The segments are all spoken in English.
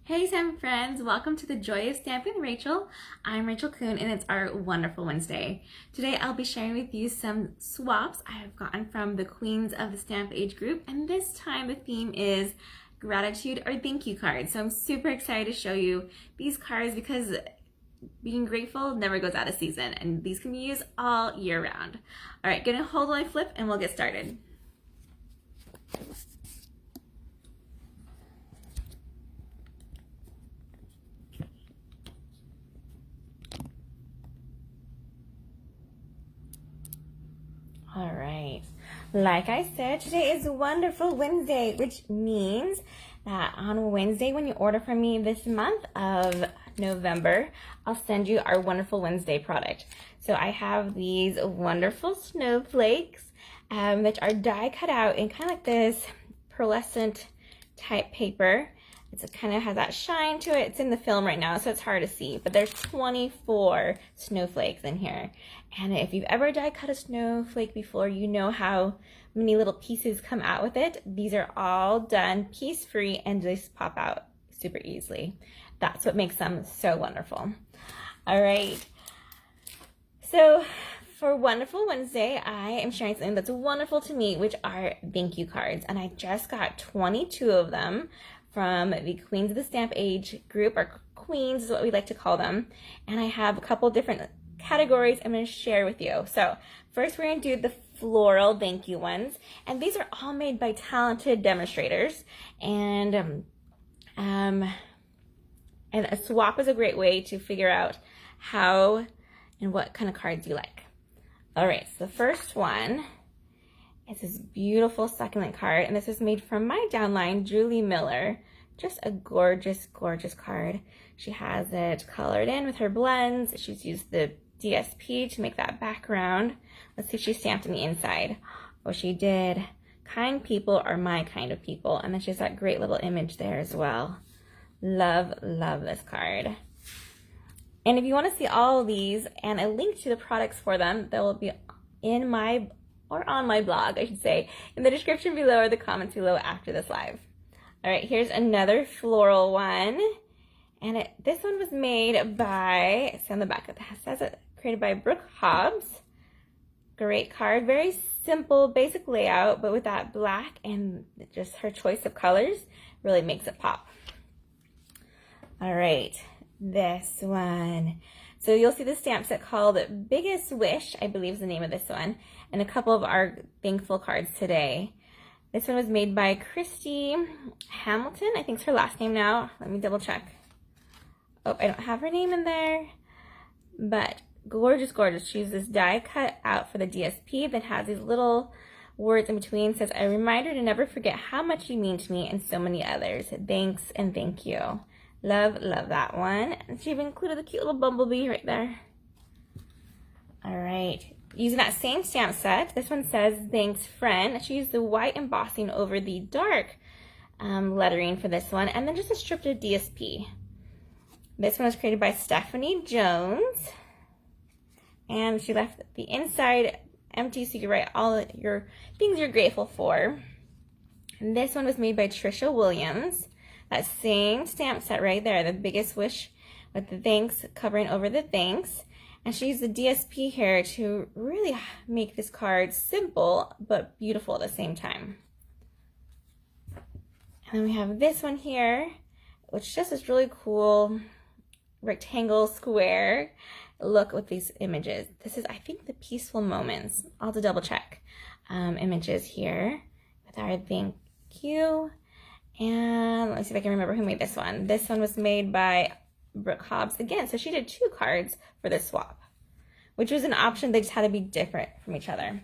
Hey Stampin' friends, welcome to the Joy of Stampin' with Rachel. I'm Rachael Coon and it's our Wonderful Wednesday. Today I'll be sharing with you some swaps I have gotten from the Queens of the Stamp Age group, and this time the theme is gratitude or thank you cards. So I'm super excited to show you these cards because being grateful never goes out of season and these can be used all year round. All right, gonna hold my flip and we'll get started. All right, like I said, today is Wonderful Wednesday, which means that on Wednesday when you order from me this month of November, I'll send you our Wonderful Wednesday product. So I have these Wonderful Snowflakes, which are die cut out in kind of like this pearlescent type paper. It kind of has that shine to it. It's in the film right now, so it's hard to see, but there's 24 snowflakes in here. And if you've ever die cut a snowflake before, you know how many little pieces come out with it. These are all done piece-free and just pop out super easily. That's what makes them so wonderful. All right, so for Wonderful Wednesday, I am sharing something that's wonderful to me, which are thank you cards. And I just got 22 of them from the Queens of the Stamp Age group, or Queens is what we like to call them. And I have a couple different categories I'm going to share with you. So first we're going to do the floral thank you ones. And these are all made by talented demonstrators. And a swap is a great way to figure out how and what kind of cards you like. All right, so the first one is this beautiful succulent card, and this is made from my downline, Julie Miller. Just a gorgeous, gorgeous card. She has it colored in with her blends. She's used the DSP to make that background. Let's see if she stamped on the inside. Oh, she did. Kind people are my kind of people. And then she has that great little image there as well. Love, love this card. And if you want to see all of these and a link to the products for them, they will be in my, or on my blog, I should say, in the description below or the comments below after this live. All right, here's another floral one. And this one was made by, it's on the back of it says it, created by Brooke Hobbs. Great card, very simple, basic layout, but with that black and just her choice of colors really makes it pop. All right, this one. So you'll see the stamp set called Biggest Wish, I believe is the name of this one, and a couple of our thankful cards today. This one was made by Christy Hamilton, I think it's her last name now. Let me double check. Oh, I don't have her name in there, but gorgeous, gorgeous. She used this die cut out for the DSP that has these little words in between. It says, a reminder to never forget how much you mean to me and so many others. Thanks and thank you. Love, love that one. And she even included a cute little bumblebee right there. All right, using that same stamp set, this one says, thanks friend. She used the white embossing over the dark lettering for this one, and then just a strip of DSP. This one was created by Stephanie Jones, and she left the inside empty so you can write all your things you're grateful for. And this one was made by Trisha Williams. That same stamp set right there, the biggest wish with the thanks covering over the thanks. And she used the DSP here to really make this card simple but beautiful at the same time. And then we have this one here, which just is really cool rectangle square look with these images. This is, I think, the Peaceful Moments. I'll have to double check images here with our thank you. And let me see if I can remember who made this one. This one was made by Brooke Hobbs again. So she did 2 cards for this swap, which was an option. They just had to be different from each other.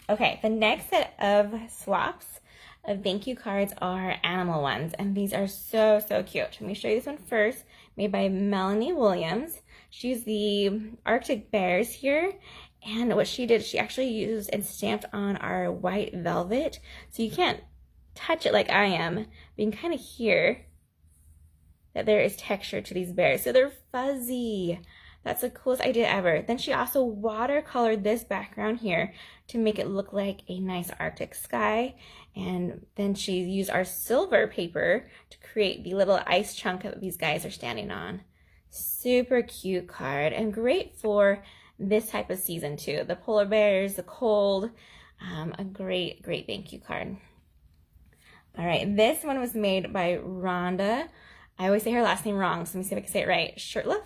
Okay, the next set of swaps of thank you cards are animal ones. And these are so, so cute. Let me show you this one first, made by Melanie Williams. She used the Arctic bears here. And what she did, she actually used and stamped on our white velvet. So you can't touch it like I am, but you can kind of hear that there is texture to these bears. So they're fuzzy. That's the coolest idea ever. Then she also watercolored this background here to make it look like a nice Arctic sky. And then she used our silver paper to create the little ice chunk that these guys are standing on. Super cute card and great for this type of season too. The polar bears, the cold, a great thank you card. All right, this one was made by Rhonda. I always say her last name wrong, so let me see if I can say it right. Shurtleff.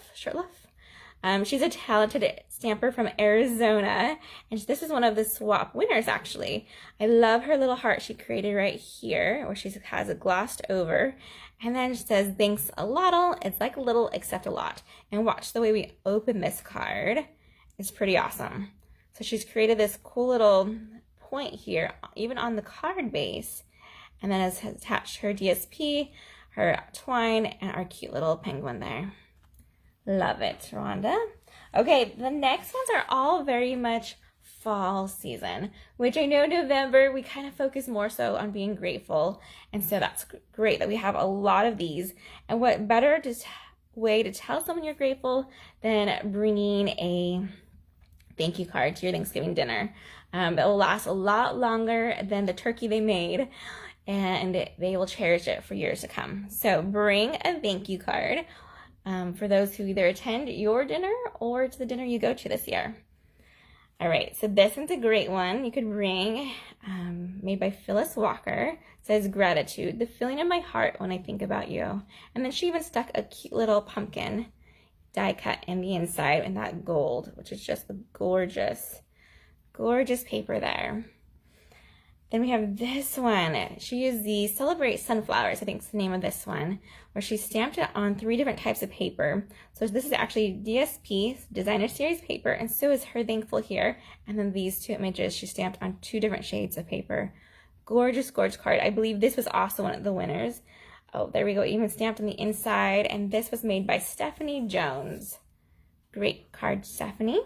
She's a talented stamper from Arizona, and this is one of the swap winners, actually. I love her little heart she created right here, where she has it glossed over, and then it says, thanks a lot. It's like a little except a lot. And watch the way we open this card. It's pretty awesome. So she's created this cool little point here, even on the card base, and then has attached her DSP, her twine, and our cute little penguin there. Love it, Rhonda. Okay, the next ones are all very much fall season, which I know November, we kind of focus more so on being grateful. And so that's great that we have a lot of these. And what better way to tell someone you're grateful than bringing a thank you card to your Thanksgiving dinner. It will last a lot longer than the turkey they made, and they will cherish it for years to come. So bring a thank you card for those who either attend your dinner or to the dinner you go to this year. All right, so this one's a great one. You could bring, made by Phyllis Walker. It says, gratitude, the feeling in my heart when I think about you. And then she even stuck a cute little pumpkin die cut in the inside in that gold, which is just a gorgeous paper there. Then we have this one. She used the Celebrate Sunflowers, I think is the name of this one, where she stamped it on 3 different types of paper. So this is actually DSP, Designer Series paper, and so is her thankful here. And then these 2 images she stamped on 2 different shades of paper. Gorgeous card. I believe this was also one of the winners. Oh, there we go, even stamped on the inside. And this was made by Stephanie Jones. Great card, Stephanie.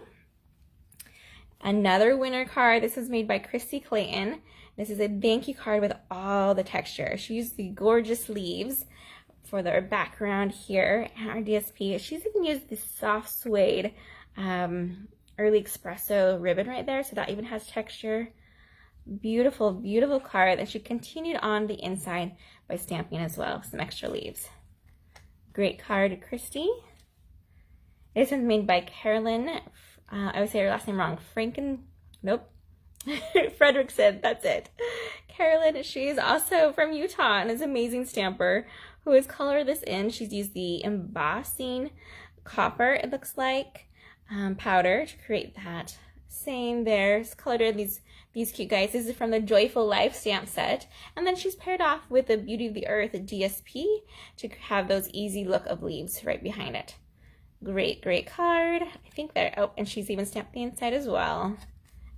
Another winner card. This was made by Christy Clayton. This is a thank you card with all the texture. She used the gorgeous leaves for their background here. And our DSP, she's even used this soft suede early espresso ribbon right there. So that even has texture. Beautiful card. And she continued on the inside by stamping as well, some extra leaves. Great card, Christy. This one's made by Carolyn. I would say her last name wrong. Frederickson, that's it. Carolyn, she's also from Utah and is an amazing stamper who has colored this in. She's used the embossing copper, it looks like, powder to create that. Same there. It's colored in these cute guys. This is from the Joyful Life stamp set. And then she's paired off with the Beauty of the Earth DSP to have those easy look of leaves right behind it. Great card. I think there. Oh, and she's even stamped the inside as well.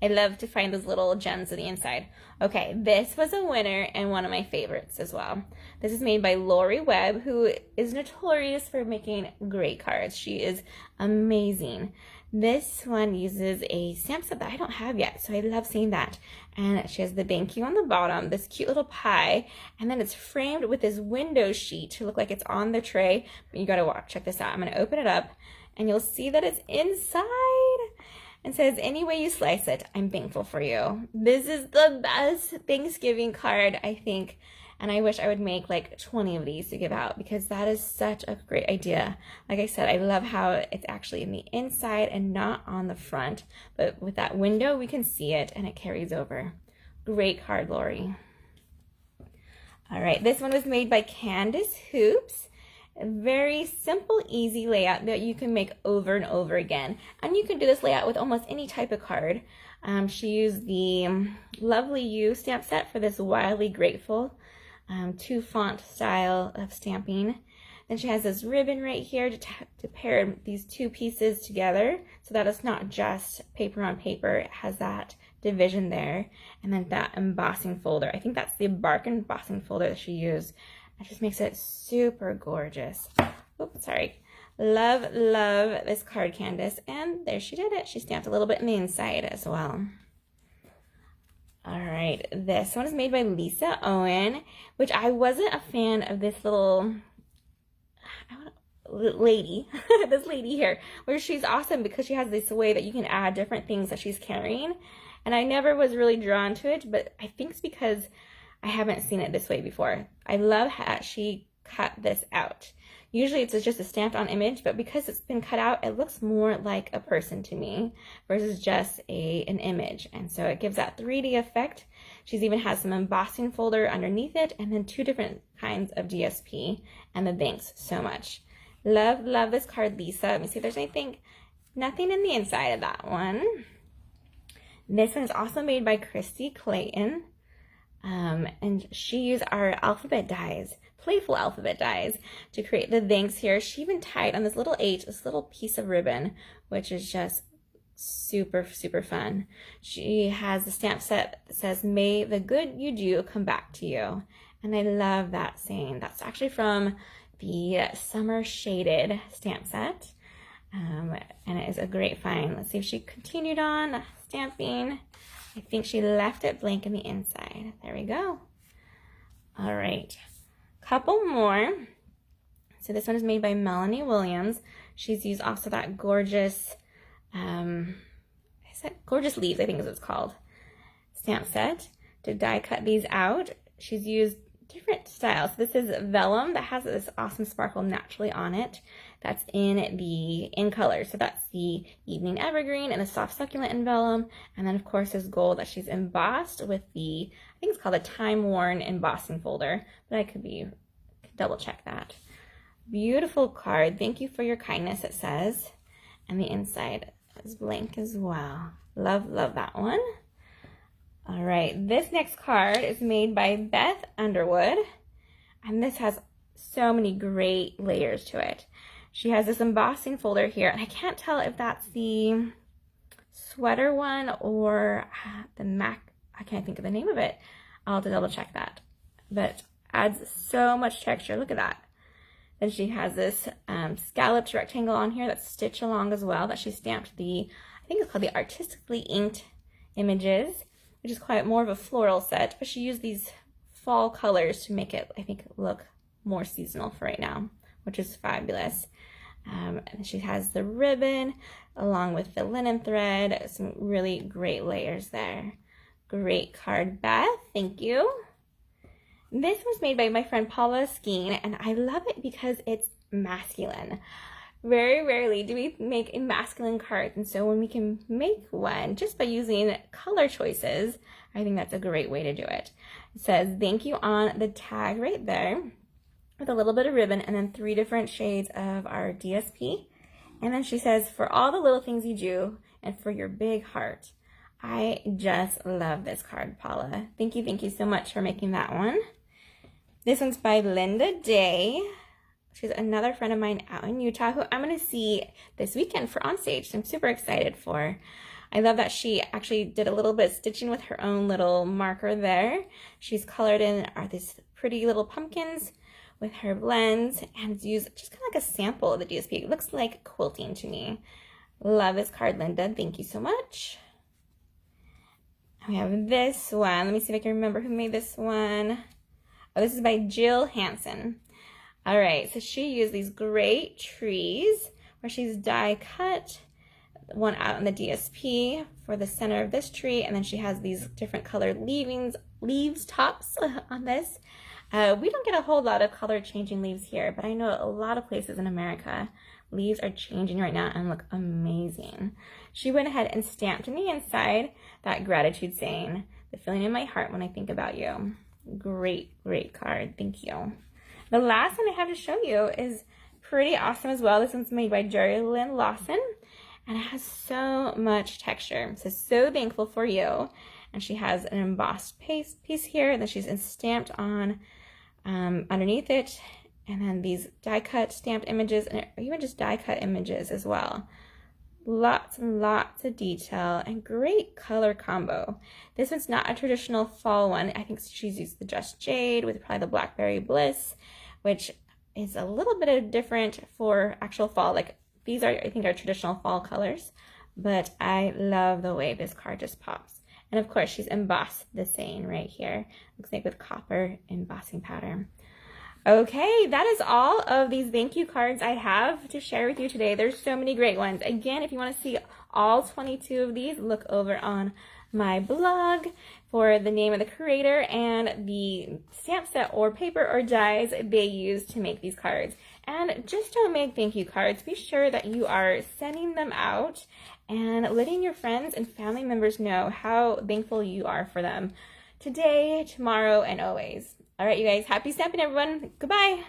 I love to find those little gems on the inside. Okay, this was a winner and one of my favorites as well. This is made by Lori Webb, who is notorious for making great cards. She is amazing. This one uses a stamp set that I don't have yet, so I love seeing that. And she has the thank you on the bottom, this cute little pie, and then it's framed with this window sheet to look like it's on the tray. But you gotta check this out. I'm gonna open it up, and you'll see that it's inside. And says, any way you slice it, I'm thankful for you. This is the best Thanksgiving card, I think. And I wish I would make like 20 of these to give out because that is such a great idea. Like I said, I love how it's actually in the inside and not on the front. But with that window, we can see it and it carries over. Great card, Lori. All right, this one was made by Candace Hoops. A very simple, easy layout that you can make over and over again. And you can do this layout with almost any type of card. She used the Lovely You stamp set for this Wildly Grateful 2-font style of stamping. Then she has this ribbon right here to pair these 2 pieces together so that it's not just paper on paper. It has that division there. And then that embossing folder. I think that's the bark embossing folder that she used. It just makes it super gorgeous. Oops, sorry. Love this card, Candace. And there she did it. She stamped a little bit in the inside as well. All right, this one is made by Lisa Owen, which I wasn't a fan of this little, lady, this lady here, where she's awesome because she has this way that you can add different things that she's carrying. And I never was really drawn to it, but I think it's because I haven't seen it this way before. I love how she cut this out. Usually it's just a stamped on image, but because it's been cut out, it looks more like a person to me versus just an image. And so it gives that 3D effect. She's even has some embossing folder underneath it, and then 2 different kinds of DSP, and the thanks so much. Love, love this card, Lisa. Let me see if there's anything, nothing in the inside of that one. This one is also made by Christy Clayton. And she used our alphabet dies, playful alphabet dies, to create the thanks here. She even tied on this little H, this little piece of ribbon, which is just super, super fun. She has the stamp set that says, "May the good you do come back to you." And I love that saying. That's actually from the Summer Shaded stamp set. And it is a great find. Let's see if she continued on stamping. I think she left it blank in the inside. There we go. All right, couple more. So this one is made by Melanie Williams. She's used also that gorgeous, Gorgeous Leaves, I think is what it's called, stamp set to die cut these out. She's used different styles. This is vellum that has this awesome sparkle naturally on it. That's in color. So that's the Evening Evergreen and the Soft Succulent in vellum. And then of course there's gold that she's embossed with the, I think it's called a Time Worn embossing folder, but I could double check that. Beautiful card. Thank you for your kindness, it says. And the inside is blank as well. Love, love that one. All right, this next card is made by Beth Underwood, and this has so many great layers to it. She has this embossing folder here, and I can't tell if that's the sweater one or the Mac. I can't think of the name of it. I'll have to double check that, but adds so much texture. Look at that. Then she has this scalloped rectangle on here that's stitched along as well, that she stamped I think it's called the Artistically Inked Images, which is quite more of a floral set, but she used these fall colors to make it, I think, look more seasonal for right now, which is fabulous. And she has the ribbon along with the linen thread, some really great layers there. Great card, Beth, thank you. This was made by my friend Paula Skeen, and I love it because it's masculine. Very rarely do we make a masculine card, and so when we can make one just by using color choices, I think that's a great way to do it. It says thank you on the tag right there with a little bit of ribbon and then 3 different shades of our DSP. And then she says, for all the little things you do and for your big heart. I just love this card, Paula. Thank you so much for making that one. This one's by Linda Day. She's another friend of mine out in Utah who I'm going to see this weekend for On Stage. So I'm super excited for. I love that she actually did a little bit of stitching with her own little marker there. She's colored in these pretty little pumpkins with her blends, and it's used just kind of like a sample of the DSP. It looks like quilting to me. Love this card, Linda. Thank you so much. We have this one. Let me see if I can remember who made this one. Oh, this is by Jill Hansen. All right, so she used these great trees where she's die cut one out on the DSP for the center of this tree, and then she has these different colored leaves tops on this. We don't get a whole lot of color changing leaves here, but I know a lot of places in America, leaves are changing right now and look amazing. She went ahead and stamped on the inside that gratitude saying, the feeling in my heart when I think about you. Great, great card. Thank you. The last one I have to show you is pretty awesome as well. This one's made by Jerry Lynn Lawson, and it has so much texture. It says, so thankful for you. And she has an embossed piece here, and then she's stamped on underneath it, and then these die cut stamped images, and even just die cut images as well. Lots and lots of detail and great color combo. This one's not a traditional fall one. I think she's used the Just Jade with probably the Blackberry Bliss, which is a little bit of different for actual fall. Like these are, I think, are traditional fall colors, but I love the way this card just pops. And of course, she's embossed the saying right here. Looks like with copper embossing powder. Okay, that is all of these thank you cards I have to share with you today. There's so many great ones. Again, if you want to see all 22 of these, look over on my blog for the name of the creator and the stamp set or paper or dies they use to make these cards. And just don't make thank you cards. Be sure that you are sending them out and letting your friends and family members know how thankful you are for them today, tomorrow, and always. All right, you guys, happy stamping, everyone. Goodbye.